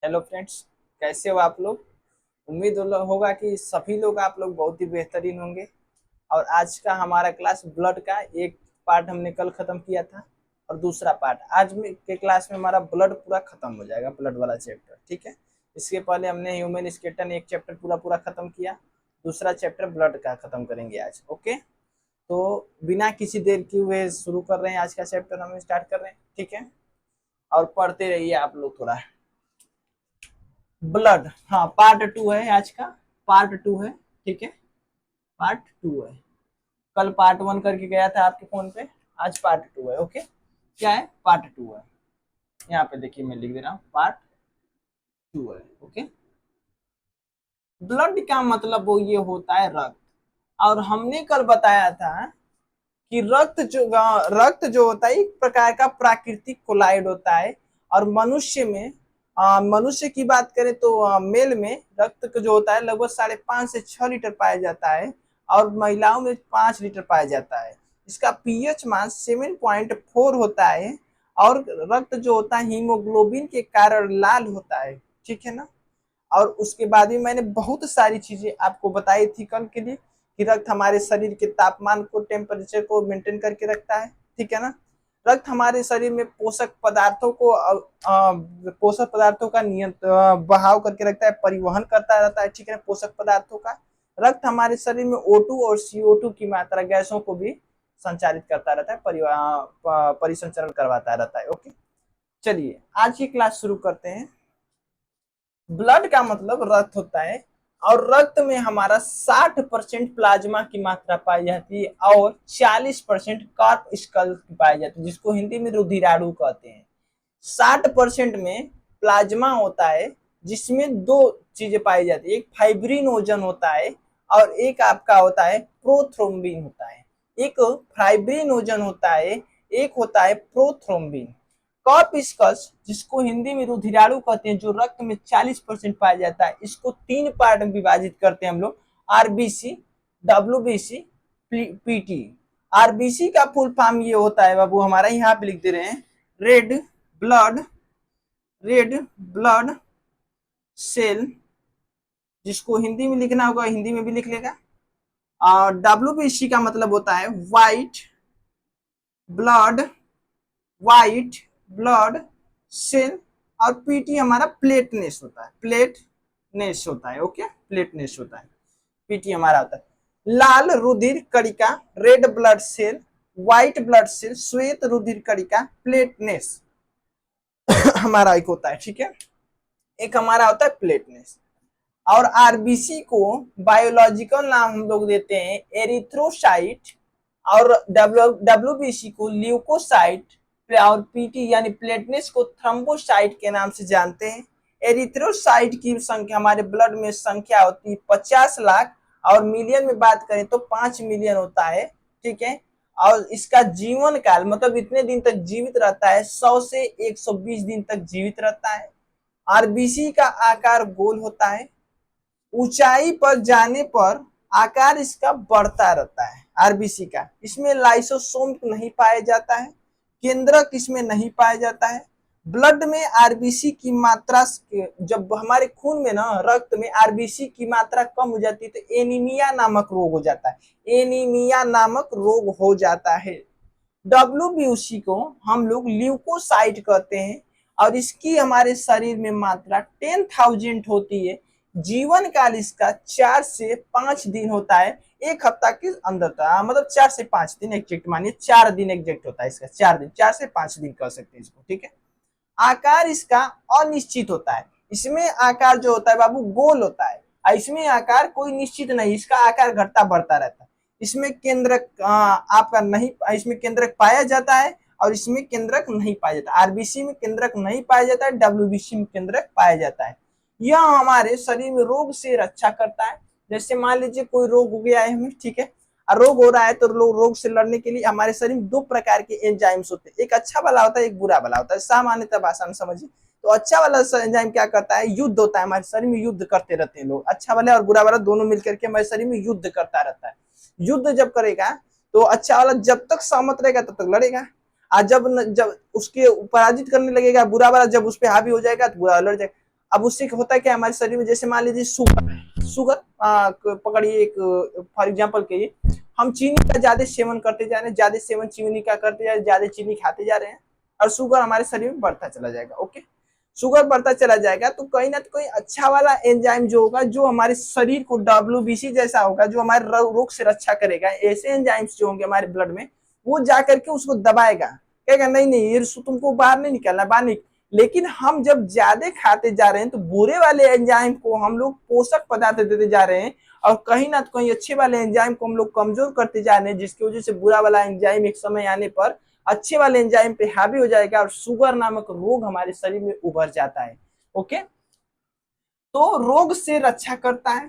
Hello friends, कैसे हो आप लोग। उम्मीद होगा कि सभी लोग आप लोग बहुत ही बेहतरीन होंगे। और आज का हमारा क्लास ब्लड का एक पार्ट हमने कल खत्म किया था और दूसरा पार्ट आज में के क्लास में हमारा ब्लड पूरा खत्म हो जाएगा, ब्लड वाला चैप्टर। ठीक है। इसके पहले हमने ह्यूमन स्केलेटन एक चैप्टर पूरा पूरा खत्म किया, दूसरा चैप्टर ब्लड का खत्म करेंगे आज। ओके, तो बिना किसी देर की हुए शुरू कर रहे हैं, आज का चैप्टर हम स्टार्ट कर रहे हैं। ठीक है, और पढ़ते रहिए आप लोग थोड़ा। ब्लड, हाँ पार्ट टू है आज का, पार्ट टू है। ठीक है, पार्ट टू है। कल पार्ट वन करके गया था आपके फोन पे, आज पार्ट टू है। ओके, क्या है, पार्ट टू है। यहाँ पे देखिए मैं लिख दे रहा हूँ, पार्ट टू है। ओके, ब्लड का मतलब वो ये होता है रक्त। और हमने कल बताया था कि रक्त जो होता है एक प्रकार का प्राकृतिक कोलाइड होता है। और मनुष्य में मनुष्य की बात करें तो मेल में रक्त जो होता है लगभग 5.5 से 6 लीटर पाया जाता है, और महिलाओं में 5 लीटर पाया जाता है। इसका पीएच मान 7.4 होता है। और रक्त जो होता है हीमोग्लोबिन के कारण लाल होता है। ठीक है ना। और उसके बाद भी मैंने बहुत सारी चीजें आपको बताई थी कल के लिए, कि रक्त हमारे शरीर के तापमान को, टेम्परेचर को मेंटेन करके रखता है। ठीक है ना। रक्त हमारे शरीर में पोषक पदार्थों का बहाव करके रखता है, परिवहन करता रहता है। ठीक है, पोषक पदार्थों का। रक्त हमारे शरीर में O2 और CO2 की मात्रा, गैसों को भी संचारित करता रहता है, परिसंचरण करवाता रहता है। ओके, चलिए आज की क्लास शुरू करते हैं। ब्लड का मतलब रक्त होता है, और रक्त में हमारा 60% प्लाज्मा की मात्रा पाई जाती है और 40% कॉर्पस्कल की पाई जाती है, जिसको हिंदी में रुधिराणु कहते हैं। 60% में प्लाज्मा होता है, जिसमें दो चीजें पाई जाती है, एक फाइब्रिनोजन होता है और एक आपका होता है प्रोथ्रोम्बिन होता है। एक फाइब्रिनोजन होता है, एक होता है प्रोथ्रोम्बिन। कॉर्पस्कस, जिसको हिंदी में रुधिराणु कहते हैं, जो रक्त में 40% पाया जाता है, इसको 3 पार्ट में विभाजित करते हैं हम लोग, आरबीसी, डब्ल्यूबीसी, पीटी। आरबीसी का फुल फॉर्म ये होता है बाबू, हमारा यहाँ पे लिख दे रहे हैं, red blood red blood cell, जिसको हिंदी में लिखना होगा हिंदी में भी लिख लेगा। और डब्ल्यूबीसी का मतलब होता है ब्लड व्हाइट ब्लड सेल। और पीटी हमारा प्लेटनेस होता है, प्लेटनेस होता है। ओके, प्लेटनेस होता है, पीटी हमारा होता है। लाल रुधिर कणिका, red blood cell, white blood cell, श्वेत रुधिर कणिका, प्लेटनेस हमारा एक होता है। ठीक है, एक हमारा होता है प्लेटनेस। और आरबीसी को बायोलॉजिकल नाम हम लोग देते हैं एरिथ्रोसाइट, और डब्ल्यूबीसी को ल्यूकोसाइट, और पीटी यानी प्लेटनेस को थ्रोम्बोसाइट के नाम से जानते हैं। एरिथ्रोसाइट की संख्या हमारे ब्लड में संख्या होती है 50 लाख, और मिलियन में बात करें तो 5 मिलियन होता है। ठीक है, और इसका जीवन काल मतलब इतने दिन तक जीवित रहता है, 100 से 120 दिन तक जीवित रहता है। आरबीसी का आकार गोल होता है, ऊंचाई पर जाने पर आकार इसका बढ़ता रहता है आरबीसी का। इसमें लाइसोसोम नहीं पाया जाता है, केंद्रक इसमें नहीं पाया जाता है। ब्लड में आरबीसी की मात्रा, जब हमारे खून में ना रक्त में आरबीसी की मात्रा कम हो जाती है तो एनीमिया नामक रोग हो जाता है, एनीमिया नामक रोग हो जाता है। डब्ल्यूबीसी को हम लोग ल्यूकोसाइट कहते हैं, और इसकी हमारे शरीर में मात्रा 10,000 होती है। जीवन काल इसका 4 से 5 दिन होता है, एक हफ्ता के अंदर था, मतलब 4 से 5 दिन एग्जैक्ट मानिए, 4 दिन एग्जैक्ट होता है इसका, 4 दिन, 4 से 5 दिन कह सकते हैं इसको। ठीक है, आकार इसका अनिश्चित होता है। इसमें आकार जो होता है बाबू गोल होता है, इसमें आकार कोई निश्चित नहीं, इसका आकार घटता बढ़ता रहता है। इसमें केंद्रक आपका नहीं, इसमें केंद्रक पाया जाता है और इसमें केंद्रक नहीं पाया जाता। आरबीसी में केंद्रक नहीं पाया जाता है, डब्ल्यूबीसी में केंद्रक पाया जाता है। यह हमारे शरीर में रोग से रक्षा करता है। जैसे मान लीजिए कोई रोग हो गया है हमें, ठीक है, रोग हो रहा है, तो रोग से लड़ने के लिए हमारे शरीर में 2 प्रकार के एंजाइम्स होते हैं, एक अच्छा वाला होता है, एक बुरा वाला होता है। सामान्यतः भाषा में समझिए तो अच्छा वाला एंजाइम क्या करता है, युद्ध होता है, हमारे शरीर में युद्ध करते रहते हैं लोग, अच्छा वाला और बुरा वाला दोनों मिलकर के हमारे शरीर में युद्ध करता रहता है। युद्ध जब करेगा तो अच्छा वाला जब तक सहमत रहेगा तब तक लड़ेगा, और जब उसके पराजित करने लगेगा बुरा वाला, जब उस पर हावी हो जाएगा तो बुरा लड़ जाएगा। अब उससे होता है क्या हमारे शरीर में, जैसे मान लीजिए शुगर पकड़िए, एक फॉर एग्जाम्पल कहिए, हम चीनी का ज्यादा सेवन करते जा रहे हैं, ज्यादा सेवन चीनी का करते जा रहे हैं, ज्यादा चीनी खाते जा रहे हैं, और शुगर हमारे शरीर में बढ़ता चला जाएगा। ओके, शुगर बढ़ता चला जाएगा तो कहीं ना कोई अच्छा वाला एंजाइम जो होगा, जो हमारे शरीर को WBC जैसा होगा, जो हमारे रोग से रक्षा करेगा, ऐसे एंजाइम्स जो होंगे हमारे ब्लड में, वो जाकर के उसको दबाएगा, कहेगा नहीं नहीं ये तुमको बाहर नहीं निकालना, बाहर नहीं। लेकिन हम जब ज्यादा खाते जा रहे हैं तो बुरे वाले एंजाइम को हम लोग पोषक पदार्थ देते जा रहे हैं, और कहीं ना कहीं अच्छे वाले एंजाइम को हम लोग कमजोर करते जा रहे हैं, जिसकी वजह से बुरा वाला एंजाइम एक समय आने पर अच्छे वाले एंजाइम पे हावी हो जाएगा और शुगर नामक रोग हमारे शरीर में उभर जाता है। ओके, तो रोग से रक्षा करता है।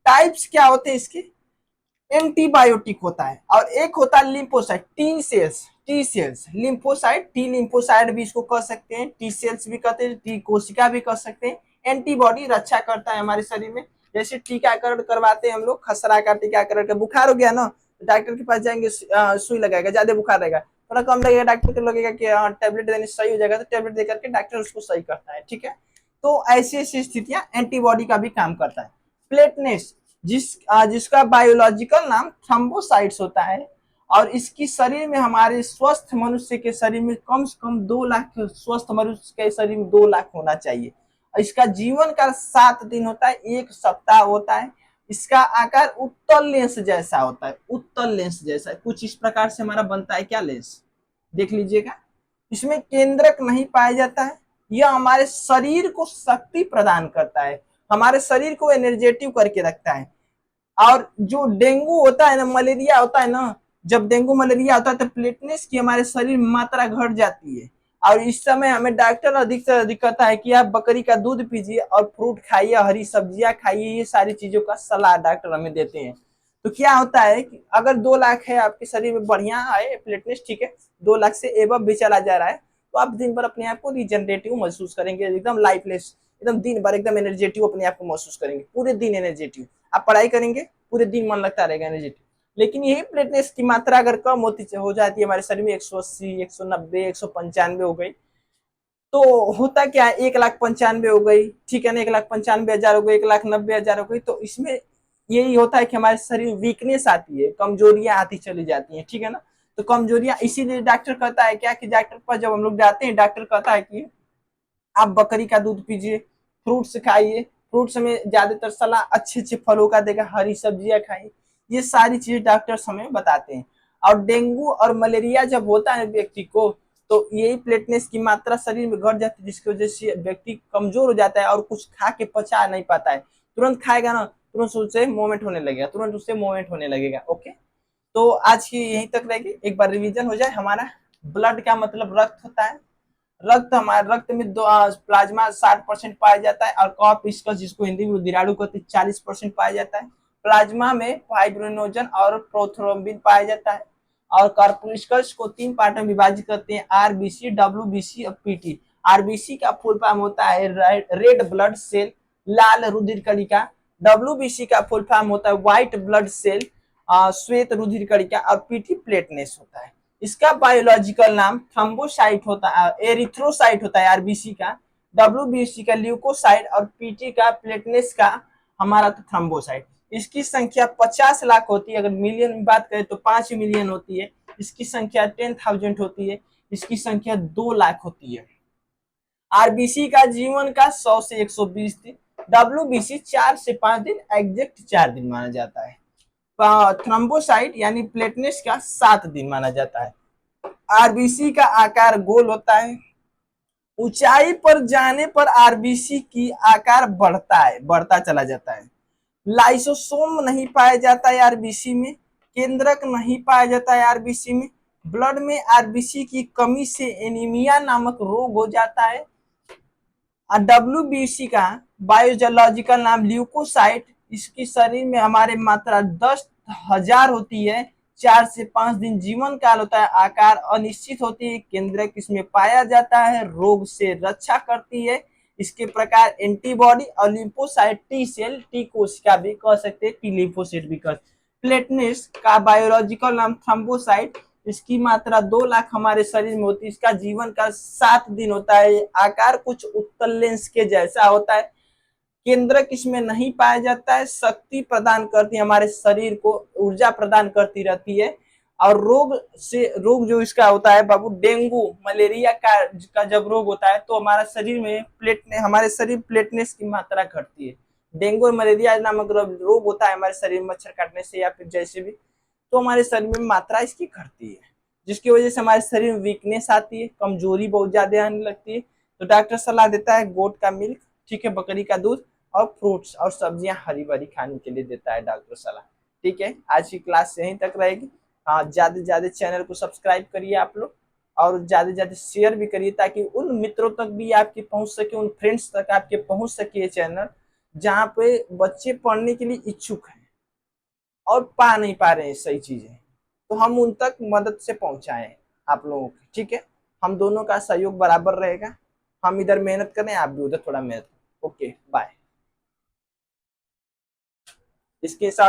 टाइप्स क्या होते हैं इसके, एंटीबायोटिक होता है, और एक होता है lymphocyte, T cells, lymphocyte, T lymphocyte भी इसको कह सकते हैं, टी सेल्स भी कहते हैं, टी कोशिका भी कह सकते हैं। एंटीबॉडी रक्षा करता है हमारे शरीर में, जैसे टीकाकरण करवाते हैं हम लोग, खसरा का टीकाकरण का, बुखार हो गया ना तो डॉक्टर के पास जाएंगे, सुई लगाएगा, ज्यादा बुखार रहेगा, थोड़ा कम लगेगा, डॉक्टर को लगेगा कि टेबलेट देने सही हो जाएगा, तो टेबलेट देकर के डॉक्टर उसको सही करता है। ठीक है, तो ऐसी ऐसी स्थितियां एंटीबॉडी का भी काम करता है। प्लेटनेस, जिसका बायोलॉजिकल नाम थ्रोम्बोसाइट्स होता है, और इसकी शरीर में, हमारे स्वस्थ मनुष्य के शरीर में कम से कम 2 लाख, स्वस्थ मनुष्य के शरीर में 2 लाख होना चाहिए। इसका जीवन काल 7 दिन होता है, 1 सप्ताह होता है। इसका आकार उत्तल लेंस जैसा होता है, उत्तल लेंस जैसा कुछ इस प्रकार से हमारा बनता है। क्या लेंस, देख लीजिएगा। इसमें केंद्रक नहीं पाया जाता है, यह हमारे शरीर को शक्ति प्रदान करता है, हमारे शरीर को एनर्जेटिव करके रखता है। और जो डेंगू होता है ना, मलेरिया होता है ना, जब डेंगू मलेरिया होता है तो प्लेटलेट्स की हमारे शरीर में मात्रा घट जाती है, और इस समय हमें डॉक्टर अधिक से अधिक कहता है कि आप बकरी का दूध पीजिए और फ्रूट खाइए, हरी सब्जियां खाइए, ये सारी चीजों का सलाह डॉक्टर हमें देते हैं। तो क्या होता है कि अगर 2 लाख है आपके शरीर में, बढ़िया है प्लेटलेट्स, ठीक है, 2 लाख से एबव भी चला जा रहा है, तो आप दिन भर अपने आप को रिजनरेटिव महसूस करेंगे, एकदम लाइफलेस, एकदम दिन भर एकदम एनर्जेटिव अपने आप को महसूस करेंगे, पूरे दिन एनर्जेटिव। आप पढ़ाई करेंगे, पूरे दिन मन लगता रहेगा एनर्जेटिव। लेकिन यही प्लेटलेट्स की मात्रा अगर कम होती हो जाती है हमारे शरीर में, 180, 190, 195 हो गई, तो होता क्या है, 1,95,000 हो गई, ठीक है ना, 1,95,000 हो गई, 1,90,000 हो गई, तो इसमें यही होता है कि हमारे शरीर वीकनेस आती है, कमजोरियां आती चली जाती हैं, ठीक है ना। तो कमजोरियां, इसीलिए डॉक्टर कहता है क्या, कि डॉक्टर पर जब हम लोग जाते हैं, डॉक्टर कहता है कि आप बकरी का दूध पीजिए, फ्रूट्स खाइए, फ्रूट्स में ज्यादातर सलाह अच्छे अच्छे फलों का देगा, हरी सब्जियां खाइए, ये सारी चीजें डॉक्टर हमें बताते हैं। और डेंगू और मलेरिया जब होता है व्यक्ति को, तो यही प्लेटलेट्स की मात्रा शरीर में घट जाती है, जिसकी वजह से व्यक्ति कमजोर हो जाता है और कुछ खा के पचा नहीं पाता है। तुरंत खाएगा ना, तुरंत उससे मूवमेंट होने लगेगा, तुरंत उससे मूवमेंट होने लगेगा। ओके, तो आज की यहीं तक रहेगी, एक बार रिवीजन हो जाए हमारा। ब्लड का मतलब रक्त होता है, रक्त, हमारे रक्त में प्लाज्मा 60% पाया जाता है, और कॉर्पस्कस, जिसको हिंदी में उदिराणु कहते हैं, 40% पाया जाता है। प्लाज्मा में फाइब्रिनोजन और प्रोथ्रोम्बिन पाया जाता है, और कॉर्पस्कस को 3 पार्ट में विभाजित करते हैं, आरबीसी, डब्ल्यूबीसी और पीटी। आरबीसी का फुल फॉर्म होता है रेड ब्लड सेल, लाल रुधिर कणिका। डब्ल्यूबीसी का फुल फॉर्म होता है व्हाइट ब्लड सेल, श्वेत रुधिर कणिका। और पीटी प्लेटलेट्स होता है। इसका बायोलॉजिकल नाम थ्रोम्बोसाइट होता है, एरिथ्रोसाइट होता है आरबीसी का, डब्ल्यूबीसी का ल्यूकोसाइट, और पीटी का प्लेटलेट्स का हमारा तो थ्रोम्बोसाइट। इसकी संख्या 50 लाख होती है, अगर मिलियन में बात करें तो 5 मिलियन होती है, इसकी संख्या 10,000 होती है, इसकी संख्या 2 लाख होती है। आरबीसी का जीवन का 100 से 120 दिन, डब्ल्यूबीसी 4 से 5 दिन, एग्जैक्ट 4 दिन माना जाता है। थ्रोम्बोसाइट यानी प्लेटलेट्स का 7 दिन माना जाता है। आरबीसी का आकार गोल होता है, ऊंचाई पर जाने पर आरबीसी की आकार बढ़ता है, बढ़ता चला जाता है। लाइसोसोम नहीं पाया जाता है आरबीसी में, केंद्रक नहीं पाया जाता है आरबीसी में। ब्लड में आरबीसी की कमी से एनीमिया नामक रोग हो जाता है। डब्ल्यूबीसी का बायोलॉजिकल नाम ल्यूकोसाइट, इसकी शरीर में हमारे मात्रा 10,000 होती है, 4 से 5 दिन जीवन काल होता है, आकार अनिश्चित होती है, केंद्रक इसमें पाया जाता है, रोग से रक्षा करती है। इसके प्रकार एंटीबॉडी और लिम्फोसाइट, टी सेल, टी कोशिका भी कह सकते हैं, टी लिम्फोसाइट भी कह। प्लेटलेट्स का बायोलॉजिकल नाम थ्रोम्बोसाइट, इसकी मात्रा 2 लाख हमारे शरीर में होती है। इसका जीवन का 7 दिन होता है। आकार कुछ उत्तल लेंस के जैसा होता है। केंद्रक इसमें नहीं पाया जाता है। शक्ति प्रदान करती है, हमारे शरीर को ऊर्जा प्रदान करती रहती है। और रोग जो इसका होता है बाबू, डेंगू मलेरिया का जब रोग होता है तो हमारा शरीर में हमारे शरीर प्लेटनेस की मात्रा घटती है। डेंगू और मलेरिया नामक रोग होता है हमारे शरीर में मच्छर काटने से या फिर जैसे भी, तो हमारे शरीर में मात्रा इसकी घटती है, जिसकी वजह से हमारे शरीर में वीकनेस आती है, कमजोरी बहुत ज्यादा आने लगती है। तो डॉक्टर सलाह देता है गोट का मिल्क, ठीक है, बकरी का दूध और फ्रूट्स और सब्जियां हरी भरी खाने के लिए देता है डॉक्टर सलाह। ठीक है, आज की क्लास यहीं तक रहेगी। हाँ, ज्यादा से ज्यादा चैनल को सब्सक्राइब करिए आप लोग, और ज्यादा से ज्यादा शेयर भी करिए ताकि उन मित्रों तक भी आपकी पहुंच सके, उन फ्रेंड्स तक आपके पहुंच सके ये चैनल, जहाँ पे बच्चे पढ़ने के लिए इच्छुक हैं और पा नहीं पा रहे हैं सही चीजें, तो हम उन तक मदद से पहुंचाएं आप लोगों की। ठीक है, हम दोनों का सहयोग बराबर रहेगा। हम इधर मेहनत करें, आप भी उधर थोड़ा मेहनत। Okay, bye. इसके साथ